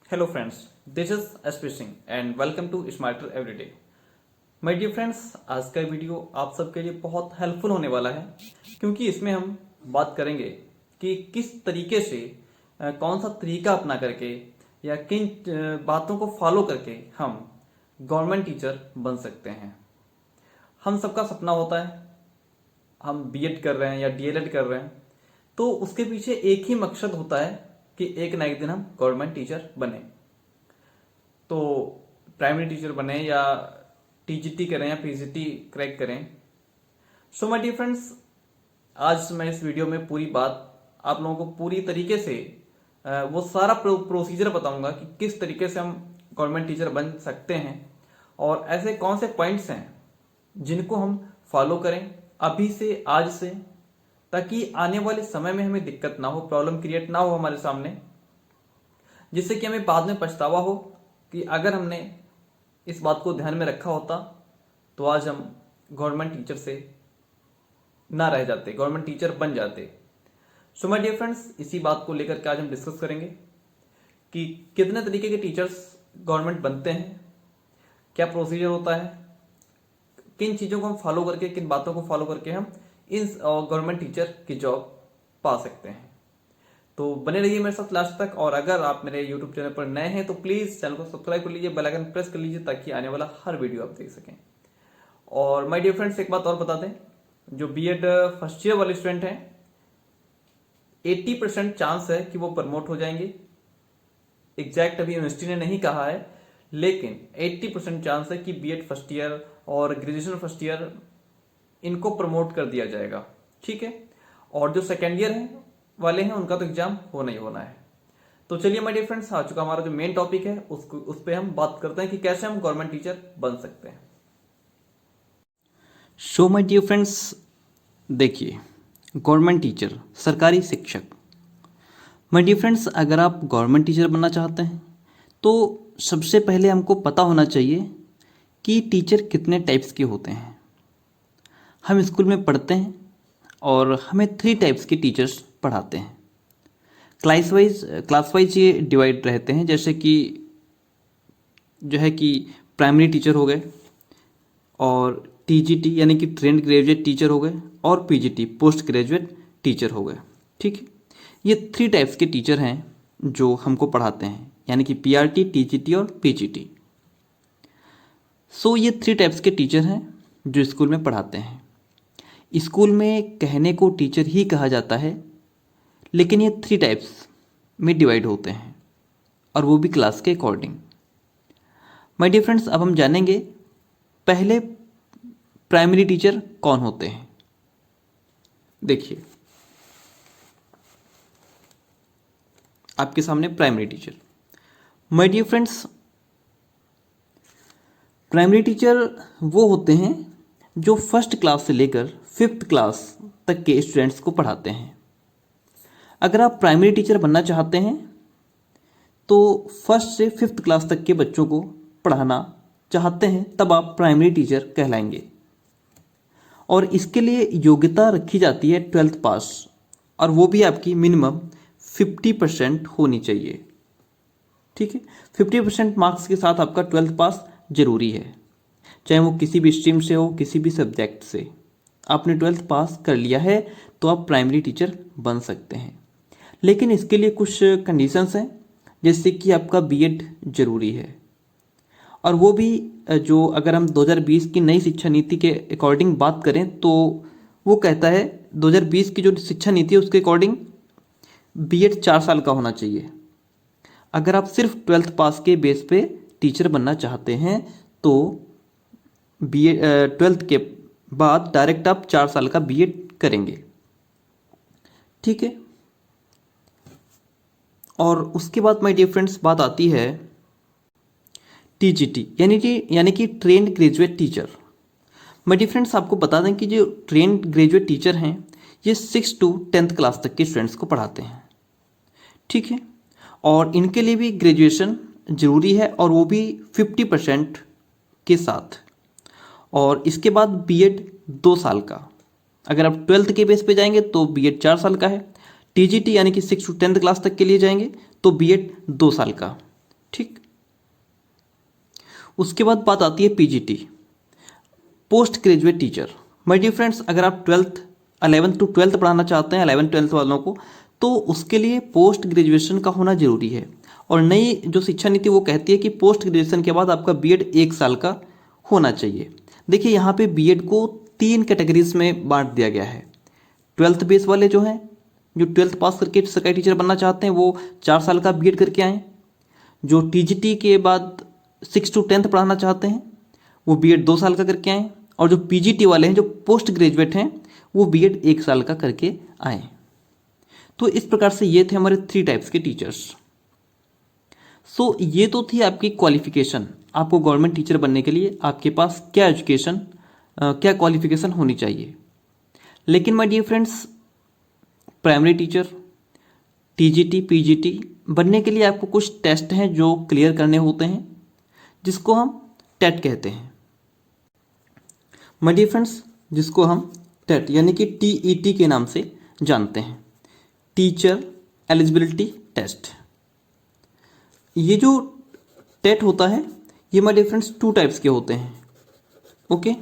Hello friends, this is SP Singh and welcome to Smarter Everyday. My dear friends, आज का video आप सबके लिए बहुत हेल्पफुल होने वाला है क्योंकि इसमें हम बात करेंगे कि किस तरीके से कौन सा तरीका अपना करके या किन बातों को फॉलो करके हम गवर्नमेंट टीचर बन सकते हैं। हम सबका सपना होता है, हम बीएड कर रहे हैं या डीएलएड कर रहे हैं तो उसके पीछे एक ही मकसद होता है कि एक ना एक दिन हम गवर्नमेंट टीचर बने। तो प्राइमरी टीचर बने या टीजीटी करें या पीजीटी क्रैक करें। सो माय डियर फ्रेंड्स, आज मैं इस वीडियो में पूरी बात आप लोगों को पूरी तरीके से वो सारा प्रोसीजर बताऊंगा कि किस तरीके से हम गवर्नमेंट टीचर बन सकते हैं और ऐसे कौन से पॉइंट्स हैं जिनको हम फॉलो करें अभी से, आज से, ताकि आने वाले समय में हमें दिक्कत ना हो, प्रॉब्लम क्रिएट ना हो हमारे सामने, जिससे कि हमें बाद में पछतावा हो कि अगर हमने इस बात को ध्यान में रखा होता तो आज हम गवर्नमेंट टीचर से ना रह जाते, गवर्नमेंट टीचर बन जाते। सो माय डियर फ्रेंड्स, इसी बात को लेकर के आज हम डिस्कस करेंगे कि कितने तरीके के टीचर्स गवर्नमेंट बनते हैं, क्या प्रोसीजर होता है, किन चीज़ों को हम फॉलो करके, किन बातों को फॉलो करके हम इन गवर्नमेंट टीचर की जॉब पा सकते हैं। तो बने रहिए मेरे साथ लास्ट तक। और अगर आप मेरे यूट्यूब चैनल पर नए हैं तो प्लीज़ चैनल को सब्सक्राइब कर लीजिए, बेल आइकन प्रेस कर लीजिए ताकि आने वाला हर वीडियो आप देख सकें। और माय डियर फ्रेंड्स, एक बात और बता दें, जो बीएड फर्स्ट ईयर वाले स्टूडेंट हैं 80% चांस है कि वो प्रमोट हो जाएंगे। एग्जैक्ट अभी यूनिवर्सिटी ने नहीं कहा है, लेकिन 80% चांस है कि बीएड फर्स्ट ईयर और ग्रेजुएशन फर्स्ट ईयर इनको प्रमोट कर दिया जाएगा। ठीक है, और जो सेकेंड ईयर है वाले हैं उनका तो एग्जाम होना ही होना है। तो चलिए माय डियर फ्रेंड्स, आ चुका हमारा जो मेन टॉपिक है उस पे हम बात करते हैं कि कैसे हम गवर्नमेंट टीचर बन सकते हैं। सो माय डियर फ्रेंड्स, देखिए, गवर्नमेंट टीचर, सरकारी शिक्षक। माय डियर फ्रेंड्स, अगर आप गवर्नमेंट टीचर बनना चाहते हैं तो सबसे पहले हमको पता होना चाहिए कि टीचर कितने टाइप्स के होते हैं। हम स्कूल में पढ़ते हैं और हमें 3 टाइप्स के टीचर्स पढ़ाते हैं। क्लास वाइज ये डिवाइड रहते हैं, जैसे कि जो है कि प्राइमरी टीचर हो गए, और टीजीटी यानी कि ट्रेंड ग्रेजुएट टीचर हो गए, और पीजीटी पोस्ट ग्रेजुएट टीचर हो गए। ठीक है, ये 3 टाइप्स के टीचर हैं जो हमको पढ़ाते हैं, यानी कि पीआरटी, टीजीटी और पीजीटी। सो ये 3 टाइप्स के टीचर हैं जो स्कूल में पढ़ाते हैं। स्कूल में कहने को टीचर ही कहा जाता है, लेकिन ये 3 टाइप्स में डिवाइड होते हैं और वो भी क्लास के अकॉर्डिंग। माय डियर फ्रेंड्स, अब हम जानेंगे पहले प्राइमरी टीचर कौन होते हैं। देखिए, आपके सामने primary teacher. My dear friends, primary teacher वो होते हैं जो फर्स्ट क्लास से लेकर 5th क्लास तक के स्टूडेंट्स को पढ़ाते हैं। अगर आप प्राइमरी टीचर बनना चाहते हैं तो फर्स्ट से 5th क्लास तक के बच्चों को पढ़ाना चाहते हैं, तब आप प्राइमरी टीचर कहलाएंगे। और इसके लिए योग्यता रखी जाती है 12th पास, और वो भी आपकी मिनिमम 50% होनी चाहिए। ठीक है, 50% मार्क्स के साथ आपका 12th पास जरूरी है, चाहे वो किसी भी स्ट्रीम से हो, किसी भी सब्जेक्ट से। आपने 12th पास कर लिया है तो आप प्राइमरी टीचर बन सकते हैं, लेकिन इसके लिए कुछ कंडीशंस हैं, जैसे कि आपका बीएड जरूरी है। और वो भी जो अगर हम 2020 की नई शिक्षा नीति के अकॉर्डिंग बात करें तो वो कहता है 2020 की जो शिक्षा नीति है उसके अकॉर्डिंग बीएड 4 साल का होना चाहिए। अगर आप सिर्फ 12th पास के बेस पे टीचर बनना चाहते हैं तो बीएड 12th के बाद डायरेक्ट आप 4 साल का बीएड करेंगे। ठीक है, और उसके बाद माय डियर फ्रेंड्स बात आती है टीजीटी यानी कि trained graduate teacher. My dear friends, आपको बता दें कि जो ट्रेंड ग्रेजुएट टीचर हैं ये 6 to 10th क्लास तक के स्टूडेंट्स को पढ़ाते हैं। ठीक है, और इनके लिए भी ग्रेजुएशन जरूरी है, और वो भी 50% के साथ। और इसके बाद बीएड 2 साल का। अगर आप 12th के बेस पे जाएंगे तो बीएड 4 साल का है। टीजीटी यानी कि 6 to 10th क्लास तक के लिए जाएंगे तो बीएड 2 साल का। ठीक। उसके बाद बात आती है PGT, post graduate teacher. My dear friends, अगर आप 11th to 12th पढ़ाना चाहते हैं 11th-12th वालों को, तो उसके लिए पोस्ट ग्रेजुएशन का होना जरूरी है। और नई जो शिक्षा नीति वो कहती है कि पोस्ट ग्रेजुएशन के बाद आपका बीएड 1 साल का होना चाहिए। देखिए यहाँ पे बीएड को 3 कैटेगरीज में बांट दिया गया है। 12th बेस वाले जो हैं, जो 12th पास करके सरकारी टीचर बनना चाहते हैं, वो 4 साल का बीएड करके आएँ। जो टीजीटी के बाद 6 to 10th पढ़ाना चाहते हैं वो बीएड 2 साल का करके आएँ। और जो पीजीटी वाले हैं, जो पोस्ट ग्रेजुएट हैं, वो बीएड 1 साल का करके आए। तो इस प्रकार से ये थे हमारे 3 टाइप्स के टीचर्स। सो ये तो थी आपकी क्वालिफिकेशन, आपको गवर्नमेंट टीचर बनने के लिए आपके पास क्या एजुकेशन, क्या क्वालिफिकेशन होनी चाहिए। लेकिन my dear friends, primary teacher, TGT, PGT बनने के लिए आपको कुछ टेस्ट हैं जो क्लियर करने होते हैं, जिसको हम टेट कहते हैं। माय डियर फ्रेंड्स, जिसको हम टेट यानी कि टीईटी के नाम से जानते हैं, टीचर एलिजिबिलिटी टेस्ट। ये जो टेट होता है ये माय डियर फ्रेंड्स 2 टाइप्स के होते हैं। ओके,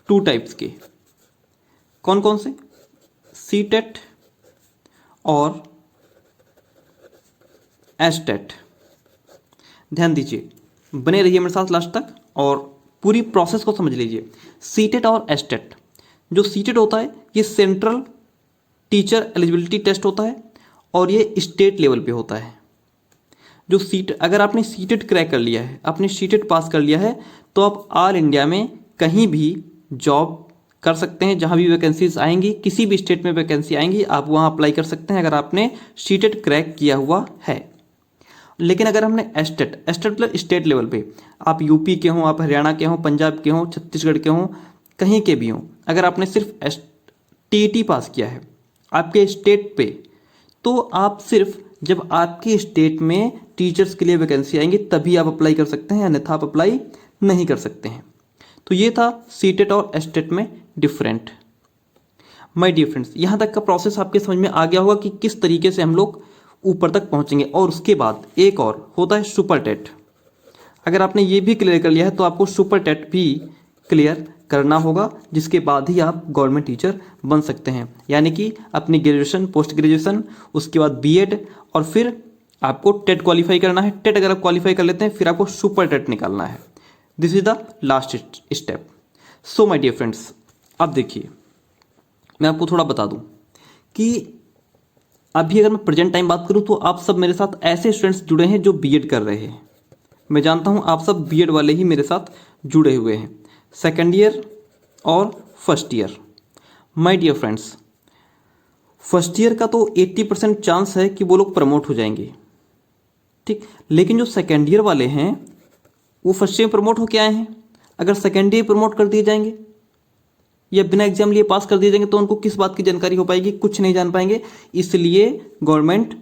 2 टाइप्स के। कौन कौन से? सी टेट और एस टेट। ध्यान दीजिए, बने रहिए मेरे साथ लास्ट तक और पूरी प्रोसेस को समझ लीजिए। सी टेट और एस टेट। जो सी टेट होता है ये सेंट्रल टीचर एलिजिबिलिटी टेस्ट होता है और ये स्टेट लेवल पे होता है। जो सीट, अगर आपने सीटेट क्रैक कर लिया है, आपने सीटेट पास कर लिया है, तो आप ऑल इंडिया में कहीं भी जॉब कर सकते हैं। जहां भी वैकेंसीज आएंगी, किसी भी स्टेट में वैकेंसी आएंगी, आप वहां अप्लाई कर सकते हैं अगर आपने सीटेट क्रैक किया हुआ है। लेकिन अगर हमने एस्टेट मतलब स्टेट लेवल पे, आप यूपी के हों, आप हरियाणा के हों, पंजाब के हों, छत्तीसगढ़ के हों, कहीं के भी हों, अगर आपने सिर्फ टीईटी पास किया है आपके स्टेट पे, तो आप सिर्फ जब आपके स्टेट में टीचर्स के लिए वैकेंसी आएंगी तभी आप अप्लाई कर सकते हैं, अन्यथा आप अप्लाई नहीं कर सकते हैं। तो ये था सीटेट और एस्टेट में डिफरेंट। माय डियर फ्रेंड्स, यहाँ तक का प्रोसेस आपके समझ में आ गया होगा कि किस तरीके से हम लोग ऊपर तक पहुँचेंगे। और उसके बाद एक और होता है सुपर टेट। अगर आपने ये भी क्लियर कर लिया है तो आपको सुपर टेट भी क्लियर करना होगा, जिसके बाद ही आप गवर्नमेंट टीचर बन सकते हैं। यानी कि अपनी ग्रेजुएशन, पोस्ट ग्रेजुएशन, उसके बाद बीएड, और फिर आपको टेट क्वालिफाई करना है। टेट अगर आप क्वालिफाई कर लेते हैं फिर आपको सुपर टेट निकालना है। This is the last step. So my dear friends, अब देखिए मैं आपको थोड़ा बता दूं कि अभी अगर मैं प्रेजेंट टाइम बात करूं तो आप सब मेरे साथ ऐसे स्टूडेंट्स जुड़े हैं जो बीएड कर रहे हैं। मैं जानता हूं आप सब बीएड वाले ही मेरे साथ जुड़े हुए हैं, सेकेंड ईयर और first year. My dear friends, first year का तो 80% चांस है कि वो लोग प्रमोट हो जाएंगे, ठीक। लेकिन जो सेकेंड ईयर वाले हैं वो फर्स्ट ईयर प्रमोट होके आए हैं, अगर सेकेंड ईयर प्रमोट कर दिए जाएंगे या बिना एग्जाम लिए पास कर दिए जाएंगे तो उनको किस बात की जानकारी हो पाएगी? कुछ नहीं जान पाएंगे। इसलिए गवर्नमेंट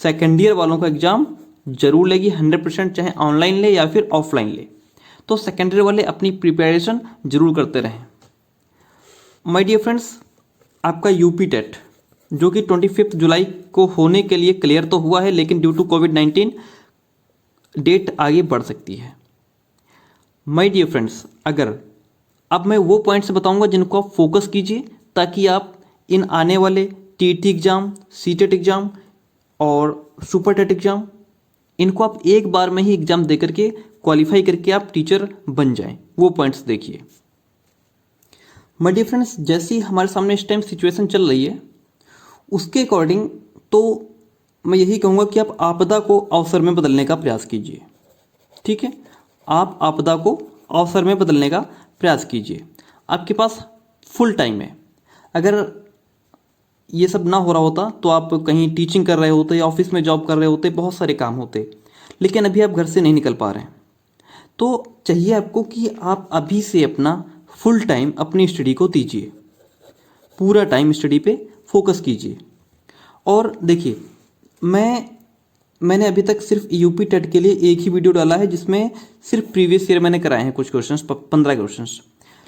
सेकेंड ईयर वालों का एग्जाम जरूर लेगी 100%, चाहे ऑनलाइन ले या फिर ऑफलाइन ले। तो सेकेंड ईयर वाले अपनी प्रिपरेशन जरूर करते रहें। माय डियर फ्रेंड्स, आपका यूपी टेट जो कि 25 जुलाई को होने के लिए क्लियर तो हुआ है, लेकिन ड्यू टू कोविड-19 डेट आगे बढ़ सकती है। माय डियर फ्रेंड्स, अगर अब मैं वो पॉइंट्स बताऊंगा जिनको आप फोकस कीजिए, ताकि आप इन आने वाले टीटी एग्जाम, सीटेट एग्जाम और सुपर टेट एग्जाम, इनको आप एक बार में ही एग्जाम दे करके क्वालिफाई करके आप टीचर बन जाएं। वो पॉइंट्स देखिए। माय डियर फ्रेंड्स, जैसी हमारे सामने इस टाइम सिचुएशन चल रही है उसके अकॉर्डिंग तो मैं यही कहूँगा कि आप आपदा को अवसर में बदलने का प्रयास कीजिए, ठीक है। आप आपदा को अवसर में बदलने का प्रयास कीजिए। आपके पास फुल टाइम है। अगर ये सब ना हो रहा होता तो आप कहीं टीचिंग कर रहे होते या ऑफिस में जॉब कर रहे होते, बहुत सारे काम होते, लेकिन अभी आप घर से नहीं निकल पा रहे हैं। तो चाहिए आपको कि आप अभी से अपना फुल टाइम अपनी स्टडी को दीजिए, पूरा टाइम स्टडी पे फोकस कीजिए। और देखिए, मैंने अभी तक सिर्फ यूपी टेट के लिए एक ही वीडियो डाला है, जिसमें सिर्फ प्रीवियस ईयर मैंने कराए हैं कुछ क्वेश्चंस, 15 क्वेश्चंस।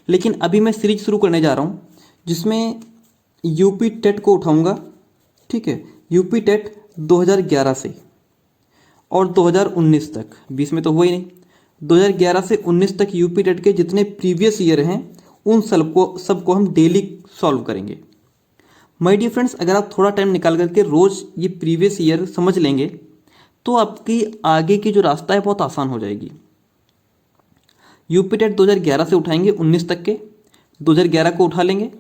लेकिन अभी मैं सीरीज शुरू करने जा रहा हूँ जिसमें यूपी टेट को उठाऊंगा, ठीक है, यूपी टेट 2011 से, और 2019 तक, 20 में तो हुआ ही नहीं, 2011 से 19 तक यूपी टेट के जितने प्रीवियस ईयर हैं उन सबको हम डेली सॉल्व करेंगे। माय डियर फ्रेंड्स, अगर आप थोड़ा टाइम निकाल करके रोज़ ये प्रीवियस ईयर समझ लेंगे तो आपकी आगे की जो रास्ता है बहुत आसान हो जाएगी। यूपी टेट 2011 से उठाएंगे 19 तक के, 2011 को उठा लेंगे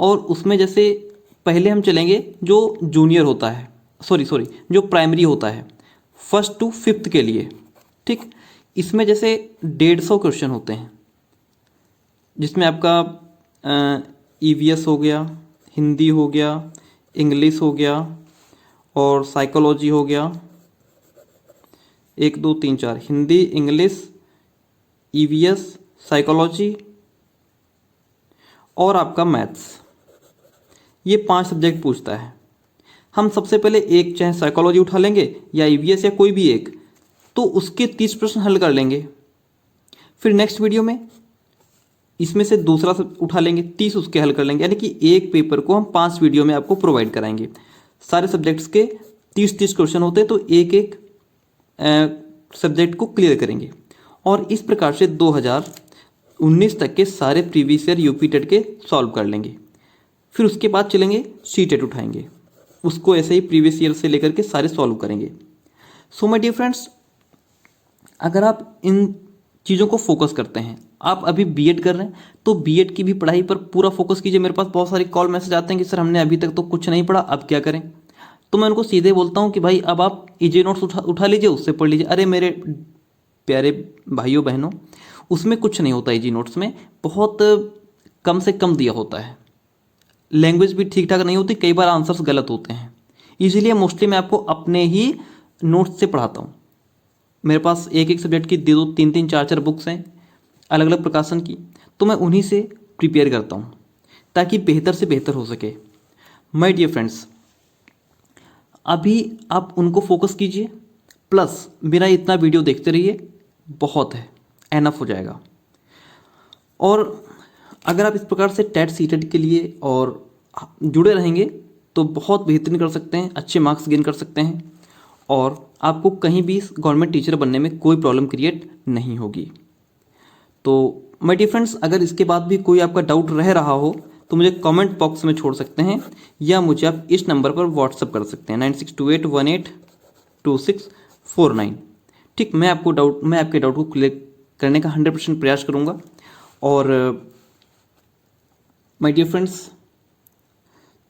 और उसमें जैसे पहले हम चलेंगे जो जूनियर होता है, सॉरी जो प्राइमरी होता है, 1st to 5th के लिए, ठीक। इसमें जैसे 150 क्वेश्चन होते हैं, जिसमें आपका EVS हो गया, हिंदी हो गया, इंग्लिश हो गया और साइकोलॉजी हो गया, 1 2 3 4, हिंदी, इंग्लिश, EVS, साइकोलॉजी और आपका मैथ्स, ये 5 सब्जेक्ट पूछता है। हम सबसे पहले एक चाहे साइकोलॉजी उठा लेंगे या EVS या कोई भी एक, तो उसके 30 प्रश्न हल कर लेंगे। फिर नेक्स्ट वीडियो में इसमें से दूसरा उठा लेंगे, 30 उसके हल कर लेंगे, यानी कि एक पेपर को हम 5 वीडियो में आपको प्रोवाइड कराएंगे। सारे सब्जेक्ट्स के 30 क्वेश्चन होते हैं, तो एक एक सब्जेक्ट को क्लियर करेंगे और इस प्रकार से 2019 तक के सारे प्रीवियस ईयर यूपी टेट के सॉल्व कर लेंगे। फिर उसके बाद चलेंगे CTET उठाएंगे, उसको ऐसे ही प्रीवियस ईयर से लेकर के सारे सॉल्व करेंगे। सो माय डियर फ्रेंड्स, अगर आप इन चीज़ों को फोकस करते हैं, आप अभी बीएड कर रहे हैं तो बीएड की भी पढ़ाई पर पूरा फोकस कीजिए। मेरे पास बहुत सारे कॉल मैसेज आते हैं कि सर हमने अभी तक तो कुछ नहीं पढ़ा, अब क्या करें। तो मैं उनको सीधे बोलता हूँ कि भाई अब आप ईजी नोट्स उठा लीजिए, उससे पढ़ लीजिए। अरे मेरे प्यारे भाइयों बहनों, उसमें कुछ नहीं होता, ईजी नोट्स में बहुत कम से कम दिया होता है, लैंग्वेज भी ठीक ठाक नहीं होती, कई बार आंसर्स गलत होते हैं, इसीलिए मोस्टली मैं आपको अपने ही नोट्स से पढ़ाता हूँ। मेरे पास एक एक सब्जेक्ट की 2 3 3 4 4 बुक्स हैं अलग अलग प्रकाशन की, तो मैं उन्हीं से प्रिपेयर करता हूँ ताकि बेहतर से बेहतर हो सके। माय डियर फ्रेंड्स, अभी आप उनको फोकस कीजिए, प्लस मेरा इतना वीडियो देखते रहिए, बहुत है, एनफ हो जाएगा। और अगर आप इस प्रकार से टेट सीटेट के लिए और जुड़े रहेंगे तो बहुत बेहतरीन कर सकते हैं, अच्छे मार्क्स गेन कर सकते हैं और आपको कहीं भी गवर्नमेंट टीचर बनने में कोई प्रॉब्लम क्रिएट नहीं होगी। तो माय डियर फ्रेंड्स, अगर इसके बाद भी कोई आपका डाउट रह रहा हो तो मुझे कमेंट बॉक्स में छोड़ सकते हैं या मुझे आप इस नंबर पर व्हाट्सअप कर सकते हैं 9628182649। ठीक, मैं आपके डाउट को क्लियर करने का 100% प्रयास करूँगा। और माय डियर फ्रेंड्स,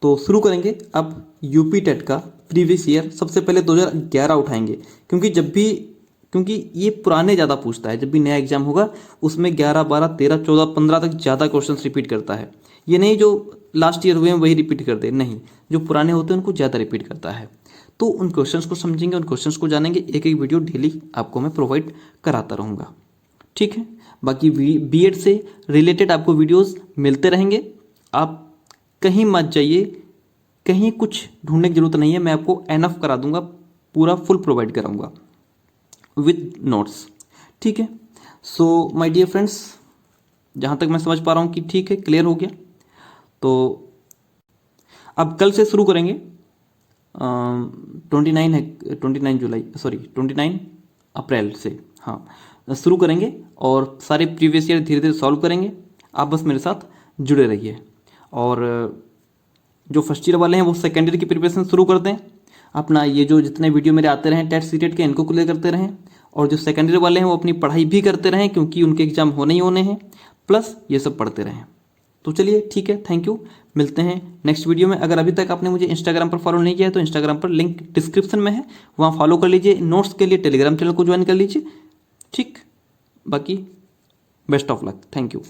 तो शुरू करेंगे अब यूपी टेट का प्रीवियस ईयर। सबसे पहले 2011 उठाएंगे, क्योंकि ये पुराने ज़्यादा पूछता है। जब भी नया एग्जाम होगा उसमें 11 12 13 14 15 तक ज़्यादा क्वेश्चंस रिपीट करता है। ये नहीं जो लास्ट ईयर हुए हैं वही रिपीट कर दे, नहीं, जो पुराने होते हैं उनको ज़्यादा रिपीट करता है। तो उन क्वेश्चंस को समझेंगे, उन क्वेश्चंस को जानेंगे, एक एक वीडियो डेली आपको मैं प्रोवाइड कराता रहूँगा। ठीक है, बाकी बीएड से रिलेटेड आपको वीडियोज़ मिलते रहेंगे। आप कहीं मत जाइए, कहीं कुछ ढूंढने की जरूरत नहीं है, मैं आपको एनफ करा दूंगा, पूरा फुल प्रोवाइड कराऊंगा विद नोट्स। ठीक है, सो माय डियर फ्रेंड्स, जहाँ तक मैं समझ पा रहा हूँ कि ठीक है, क्लियर हो गया। तो अब कल से शुरू करेंगे, 29 अप्रैल से, हाँ, शुरू करेंगे और सारे प्रीवियस ईयर धीरे धीरे सॉल्व करेंगे। आप बस मेरे साथ जुड़े रहिए। और जो फर्स्ट ईयर वाले हैं वो सेकेंड ईयर की प्रिपरेशन शुरू कर दें। अपना ये जो जितने वीडियो मेरे आते रहें टेट सीटेट के, इनको क्लियर करते रहें। और जो सेकेंड ईयर वाले हैं वो अपनी पढ़ाई भी करते रहें, क्योंकि उनके एग्जाम होने ही होने हैं, प्लस ये सब पढ़ते रहें। तो चलिए ठीक है, थैंक यू, मिलते हैं नेक्स्ट वीडियो में। अगर अभी तक आपने मुझे इंस्टाग्राम पर फॉलो नहीं किया है तो इंस्टाग्राम पर लिंक डिस्क्रिप्शन में है, वहाँ फॉलो कर लीजिए। नोट्स के लिए टेलीग्राम चैनल को ज्वाइन कर लीजिए। ठीक, बाकी best of luck, thank you.